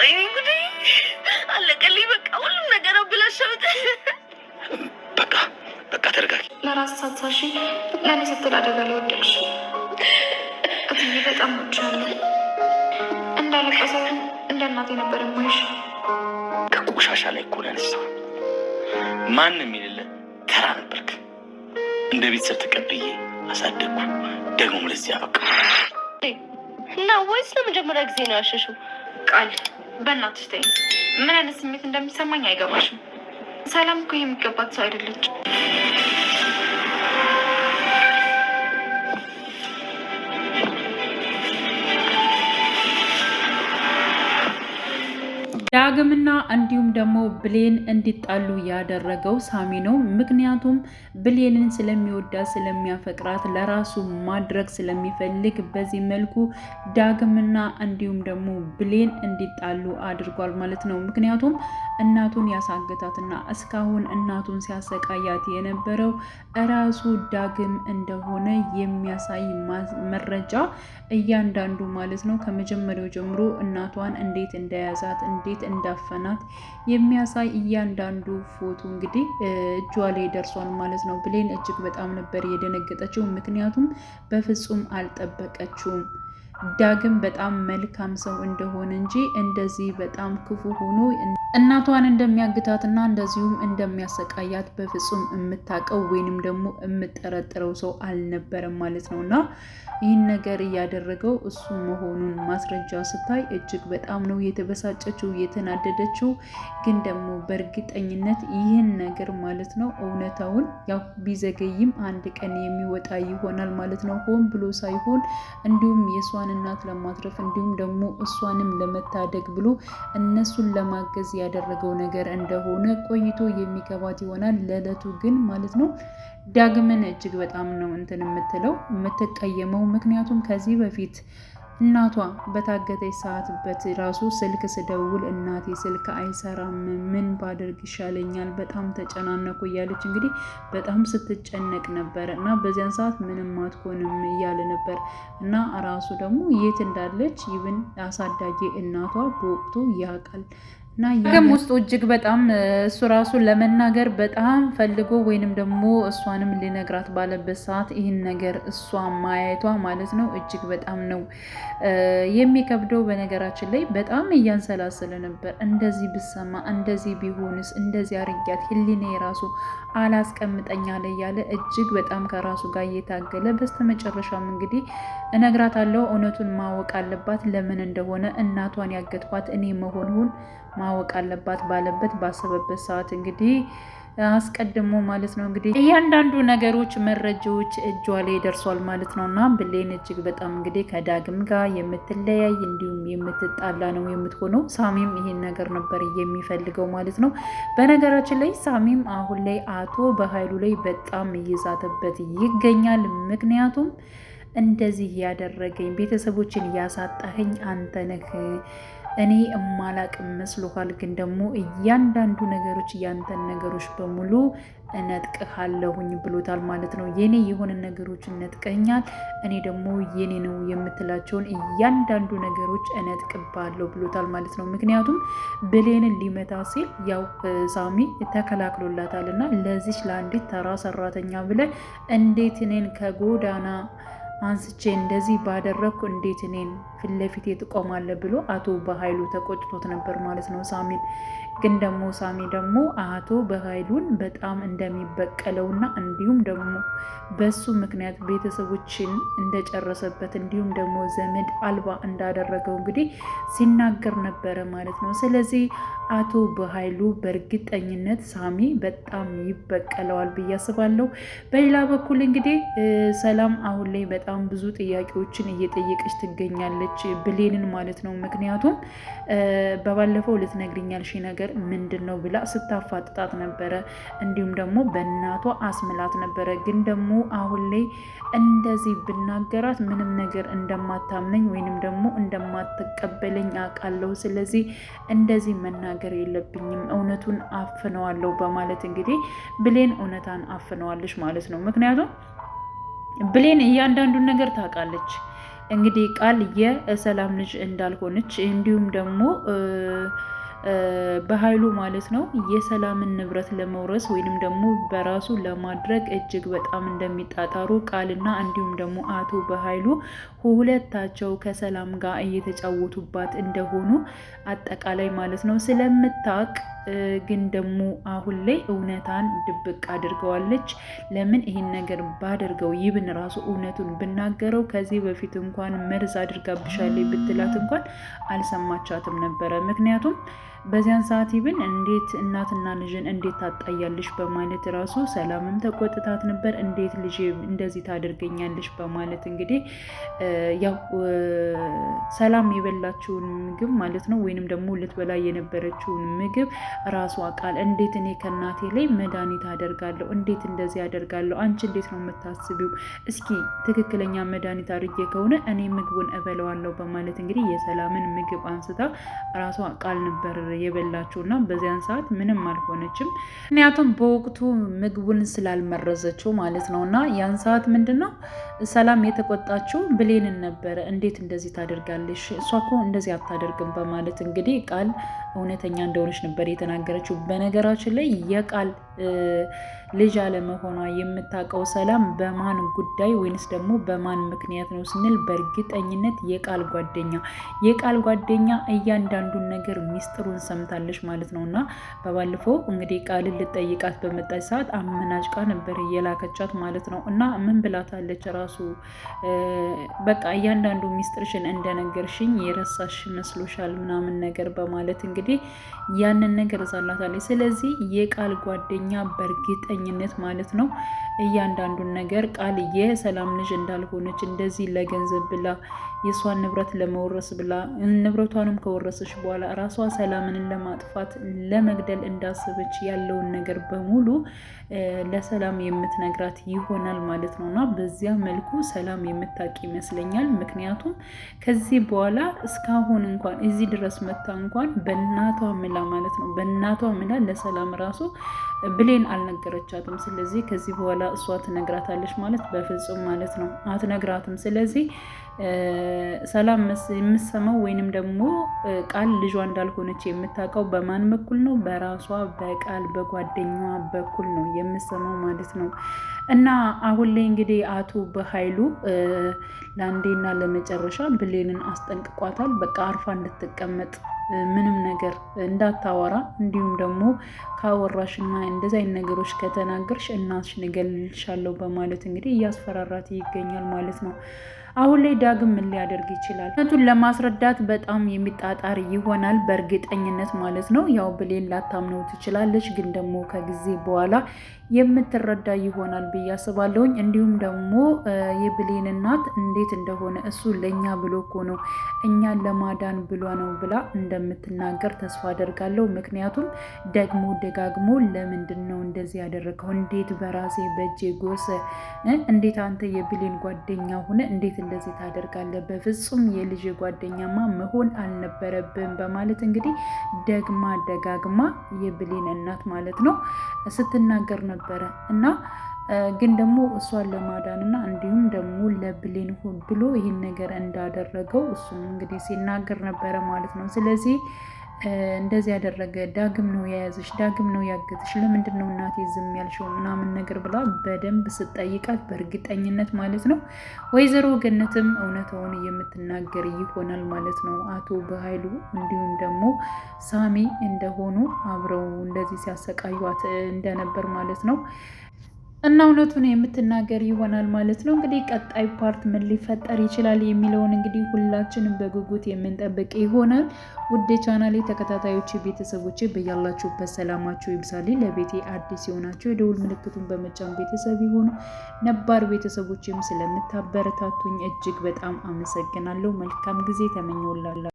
ወይኔ ጉዴ አለቀልኝ። በቃ ሁሉም ነገር አብላሸሁት። በቃ ተረጋጊ። ለራስ ሳትሳሺ ለእኔ ስትል አደጋ ላይ ወደቅሽ። እትዬ በጣም ወድሻለሁ። እንዳለቀሰ እንደ እናቴ ነበር የማይሽ። ከቆሻሻ ላይ እኮ ነው ያነሳው። ማንም የሌለ ተራ ነበርክ። እንደ ቤተሰብ ተቀብዬ አሳደግኩ። ደግሞ ለዚህ ያበቃ እና ወይስ ለመጀመሪያ ጊዜ ነው ያሸሽው? ቃል በእናትሽ ተይኝ። ምን አይነት ስሜት እንደሚሰማኝ አይገባሽም። ሰላም እኮ የሚገባት ሰው አይደለች። ዳግምና እንዲሁም ደግሞ ብሌን እንዲጣሉ ያደረገው ሳሚ ነው። ምክንያቱም ብሌንን ስለሚወዳት ስለሚያፈቅራት ለራሱ ማድረግ ስለሚፈልግ በዚህ መልኩ ዳግምና እንዲሁም ደግሞ ብሌን እንዲጣሉ አድርጓል ማለት ነው። ምክንያቱም እናቱን ያሳገታትና እስካሁን እናቱን ሲያሰቃያት የነበረው እራሱ ዳግም እንደሆነ የሚያሳይ መረጃ እያንዳንዱ ማለት ነው ከመጀመሪያው ጀምሮ እናቷን እንዴት እንደያዛት እንዴት እንዳፈናት የሚያሳይ እያንዳንዱ ፎቶ እንግዲህ እጇ ላይ ደርሷል ማለት ነው። ብሌን እጅግ በጣም ነበር የደነገጠችው። ምክንያቱም በፍጹም አልጠበቀችውም። ዳግም በጣም መልካም ሰው እንደሆነ እንጂ እንደዚህ በጣም ክፉ ሆኖ እናቷን እንደሚያግታትና እንደዚሁም እንደሚያሰቃያት በፍጹም የምታውቀው ወይንም ደግሞ የምጠረጥረው ሰው አልነበረም ማለት ነው። እና ይህን ነገር እያደረገው እሱ መሆኑን ማስረጃ ስታይ እጅግ በጣም ነው የተበሳጨችው የተናደደችው። ግን ደግሞ በእርግጠኝነት ይህን ነገር ማለት ነው እውነታውን ያው ቢዘገይም አንድ ቀን የሚወጣ ይሆናል ማለት ነው። ሆን ብሎ ሳይሆን እንዲሁም የእሷን እናት ለማትረፍ እንዲሁም ደግሞ እሷንም ለመታደግ ብሎ እነሱን ለማገዝ ያደረገው ነገር እንደሆነ ቆይቶ የሚገባት ይሆናል። ለዕለቱ ግን ማለት ነው ዳግምን እጅግ በጣም ነው እንትን የምትቀየመው። ምክንያቱም ከዚህ በፊት እናቷ በታገተች ሰዓት ራሱ ስልክ ስደውል እናቴ ስልክ አይሰራም፣ ምን ባደርግ ይሻለኛል፣ በጣም ተጨናነቁ እያለች እንግዲህ በጣም ስትጨነቅ ነበር እና በዚያን ሰዓት ምንም አትሆንም እያለ ነበር እና ራሱ ደግሞ የት እንዳለች ይብን አሳዳጊ እናቷ በወቅቱ ያውቃል። ዳግም ውስጡ እጅግ በጣም እሱ ራሱ ለመናገር በጣም ፈልጎ ወይንም ደግሞ እሷንም ሊነግራት ባለበት ሰዓት ይህን ነገር እሷ ማየቷ ማለት ነው እጅግ በጣም ነው የሚከብደው። በነገራችን ላይ በጣም እያንሰላሰለ ነበር። እንደዚህ ብሰማ፣ እንደዚህ ቢሆንስ፣ እንደዚህ አርጊያት ህሊኔ የራሱ አላስቀምጠኛ ላይ ያለ እጅግ በጣም ከራሱ ጋር እየታገለ በስተመጨረሻም እንግዲህ እነግራታለሁ፣ እውነቱን ማወቅ አለባት፣ ለምን እንደሆነ እናቷን ያገትኳት እኔ መሆኑን ማወቅ አለባት ባለበት ባሰበበት ሰዓት እንግዲህ አስቀድሞ ማለት ነው እንግዲህ እያንዳንዱ ነገሮች መረጃዎች እጇ ላይ ደርሷል ማለት ነው። እና ብሌን እጅግ በጣም እንግዲህ ከዳግም ጋር የምትለያይ እንዲሁም የምትጣላ ነው የምትሆነው። ሳሚም ይሄን ነገር ነበር የሚፈልገው ማለት ነው። በነገራችን ላይ ሳሚም አሁን ላይ አቶ በኃይሉ ላይ በጣም እየዛተበት ይገኛል። ምክንያቱም እንደዚህ ያደረገኝ ቤተሰቦችን ያሳጣኸኝ አንተ ነህ፣ እኔ እማላቅ መስሎሃል፣ ግን ደግሞ እያንዳንዱ ነገሮች ያንተን ነገሮች በሙሉ እነጥቅሃለሁኝ ብሎታል ማለት ነው። የኔ የሆነ ነገሮችን ነጥቀኛል፣ እኔ ደግሞ የኔ ነው የምትላቸውን እያንዳንዱ ነገሮች እነጥቅባለሁ ብሎታል ማለት ነው። ምክንያቱም ብሌንን ሊመታ ሲል ያው ሳሚ ተከላክሎላታል እና ለዚች ለአንዲት ተራ ሰራተኛ ብለ እንዴት እኔን ከጎዳና አንስቼ እንደዚህ ባደረግኩ እንዴት እኔን ፊት ለፊት ትቆማለህ ብሎ አቶ በኃይሉ ተቆጥቶት ነበር ማለት ነው ሳሚን። ግን ደግሞ ሳሚ ደግሞ አቶ በኃይሉን በጣም እንደሚበቀለውና እንዲሁም ደግሞ በሱ ምክንያት ቤተሰቦችን እንደጨረሰበት እንዲሁም ደግሞ ዘመድ አልባ እንዳደረገው እንግዲህ ሲናገር ነበረ ማለት ነው። ስለዚህ አቶ በኃይሉ በእርግጠኝነት ሳሚ በጣም ይበቀለዋል ብዬ አስባለሁ። በሌላ በኩል እንግዲህ ሰላም አሁን ላይ በጣም ብዙ ጥያቄዎችን እየጠየቀች ትገኛለች ብሌንን ማለት ነው። ምክንያቱም በባለፈው ልትነግሪኛልሽ ነገር ምንድን ነው ብላ ስታፋጥጣት ነበረ። እንዲሁም ደግሞ በእናቷ አስምላት ነበረ። ግን ደግሞ አሁን ላይ እንደዚህ ብናገራት ምንም ነገር እንደማታምነኝ ወይንም ደግሞ እንደማትቀበለኝ አውቃለሁ። ስለዚህ እንደዚህ መናገር የለብኝም፣ እውነቱን አፍነዋለሁ በማለት እንግዲህ ብሌን እውነታን አፍነዋለች ማለት ነው። ምክንያቱም ብሌን እያንዳንዱን ነገር ታውቃለች። እንግዲህ ቃል የሰላም ልጅ እንዳልሆነች እንዲሁም ደግሞ በኃይሉ ማለት ነው የሰላምን ንብረት ለመውረስ ወይንም ደግሞ በራሱ ለማድረግ እጅግ በጣም እንደሚጣጣሩ ቃልና እንዲሁም ደግሞ አቶ በኃይሉ ሁለታቸው ከሰላም ጋር እየተጫወቱባት እንደሆኑ አጠቃላይ ማለት ነው ስለምታውቅ ግን ደግሞ አሁን ላይ እውነታን ድብቅ አድርገዋለች። ለምን ይህን ነገር ባደርገው ይብን ራሱ እውነቱን ብናገረው ከዚህ በፊት እንኳን መርዝ አድርጋብሻለች ብትላት እንኳን አልሰማቻትም ነበረ። ምክንያቱም በዚያን ሰዓት ይብን እንዴት እናትና ልጅን እንዴት ታጣያለሽ በማለት ራሱ ሰላምም ተቆጥታት ነበር። እንዴት ልጅ እንደዚህ ታደርገኛለሽ በማለት እንግዲህ ያው ሰላም የበላችውን ምግብ ማለት ነው ወይንም ደግሞ ልትበላ የነበረችውን ምግብ ራሷ ቃል እንዴት እኔ ከእናቴ ላይ መድኃኒት አደርጋለሁ? እንዴት እንደዚህ አደርጋለሁ? አንቺ እንዴት ነው የምታስቢው? እስኪ ትክክለኛ መድኃኒት አድርጌ ከሆነ እኔ ምግቡን እበለዋለሁ በማለት እንግዲህ የሰላምን ምግብ አንስታ ራሷ ቃል ነበር የበላችው እና በዚያን ሰዓት ምንም አልሆነችም። ምክንያቱም በወቅቱ ምግቡን ስላልመረዘችው ማለት ነው። እና ያን ሰዓት ምንድን ነው ሰላም የተቆጣችው ብሌንን ነበረ። እንዴት እንደዚህ ታደርጋለሽ? እሷ እኮ እንደዚህ አታደርግም በማለት እንግዲህ ቃል እውነተኛ እንደሆነች ነበር የተናገረችው። በነገራችን ላይ የቃል ልጅ አለመሆኗ የምታውቀው ሰላም በማን ጉዳይ ወይንስ ደግሞ በማን ምክንያት ነው ስንል በእርግጠኝነት የቃል ጓደኛ እያንዳንዱን ነገር ሚስጥሩን ሰምታለች ማለት ነው። እና በባለፈው እንግዲህ ቃልን ልጠይቃት በመጣች ሰዓት አመናጭቃ ነበር የላከቻት ማለት ነው። እና ምን ብላታለች ራሱ በቃ እያንዳንዱ ሚስጥርሽን እንደነገርሽኝ የረሳሽ መስሎሻል ምናምን ነገር በማለት እንግዲህ ያንን ነገር እዛላታለች። ስለዚህ የቃል ጓደኛ በእርግጠኝነት ማለት ነው እያንዳንዱን ነገር ቃል የሰላም ልጅ እንዳልሆነች እንደዚህ ለገንዘብ ብላ የእሷን ንብረት ለመወረስ ብላ ንብረቷንም ከወረሰች በኋላ ራሷ ሰላምን ለማጥፋት ለመግደል እንዳሰበች ያለውን ነገር በሙሉ ለሰላም የምትነግራት ይሆናል ማለት ነው። እና በዚያ መልኩ ሰላም የምታውቅ ይመስለኛል። ምክንያቱም ከዚህ በኋላ እስካሁን እንኳን እዚህ ድረስ መታ እንኳን በእናቷ ምላ ማለት ነው በእናቷ ምላ ለሰላም ራሱ ብሌን አልነገረቻትም። ስለዚህ ከዚህ በኋላ እሷ ትነግራታለች ማለት በፍጹም ማለት ነው አትነግራትም። ስለዚህ ሰላም የምትሰማው ወይንም ደግሞ ቃል ልጇ እንዳልሆነች የምታውቀው በማን በኩል ነው? በራሷ በቃል በጓደኛዋ በኩል ነው የምትሰማው ማለት ነው። እና አሁን ላይ እንግዲህ አቶ በኃይሉ ለአንዴና ለመጨረሻ ብሌንን አስጠንቅቋታል። በቃ አርፋ እንድትቀመጥ ምንም ነገር እንዳታወራ እንዲሁም ደግሞ ካወራሽና እንደዚህ አይነት ነገሮች ከተናገርሽ እናትሽን እገልልሻለሁ በማለት እንግዲህ እያስፈራራት ይገኛል ማለት ነው። አሁን ላይ ዳግም ምን ሊያደርግ ይችላል? እውነቱን ለማስረዳት በጣም የሚጣጣር ይሆናል በእርግጠኝነት ማለት ነው። ያው ብሌን ላታምነው ትችላለች፣ ግን ደግሞ ከጊዜ በኋላ የምትረዳ ይሆናል ብዬ አስባለሁኝ። እንዲሁም ደግሞ የብሌን እናት እንዴት እንደሆነ እሱ ለእኛ ብሎ እኮ ነው እኛን ለማዳን ብሎ ነው ብላ እንደምትናገር ተስፋ አደርጋለሁ። ምክንያቱም ደግሞ ደጋግሞ ለምንድን ነው እንደዚህ ያደረገው? እንዴት በራሴ በእጄ ጎርሰ እንዴት አንተ የብሌን ጓደኛ ሆነ እንዴት እንደዚህ ታደርጋለህ? በፍጹም የልጅ ጓደኛማ መሆን አልነበረብን በማለት እንግዲህ ደግማ ደጋግማ የብሌን እናት ማለት ነው ስትናገር ነበረ። እና ግን ደግሞ እሷን ለማዳን እና እንዲሁም ደግሞ ለብሌን ብሎ ይህን ነገር እንዳደረገው እሱም እንግዲህ ሲናገር ነበረ ማለት ነው። ስለዚህ እንደዚህ ያደረገ ዳግም ነው የያዘሽ፣ ዳግም ነው ያገተሽ፣ ለምንድን ነው እናቴ ዝም ያልሽው ምናምን ነገር ብላ በደንብ ስጠይቃት በእርግጠኝነት ማለት ነው ወይዘሮ ገነትም እውነታውን የምትናገር ይሆናል ማለት ነው። አቶ በኃይሉ እንዲሁም ደግሞ ሳሚ እንደሆኑ አብረው እንደዚህ ሲያሰቃዩት እንደነበር ማለት ነው እና እውነቱን የምትናገር ይሆናል ማለት ነው። እንግዲህ ቀጣይ ፓርት ምን ሊፈጠር ይችላል የሚለውን እንግዲህ ሁላችንም በጉጉት የምንጠብቅ ይሆናል። ውድ ቻናሌ ተከታታዮች ቤተሰቦች በያላችሁበት ሰላማችሁ ይብዛል። ለቤቴ አዲስ የሆናችሁ የደውል ምልክቱን በመጫን ቤተሰብ የሆኑ ነባር ቤተሰቦችም ስለምታበረታቱኝ እጅግ በጣም አመሰግናለሁ። መልካም ጊዜ ተመኘውላለ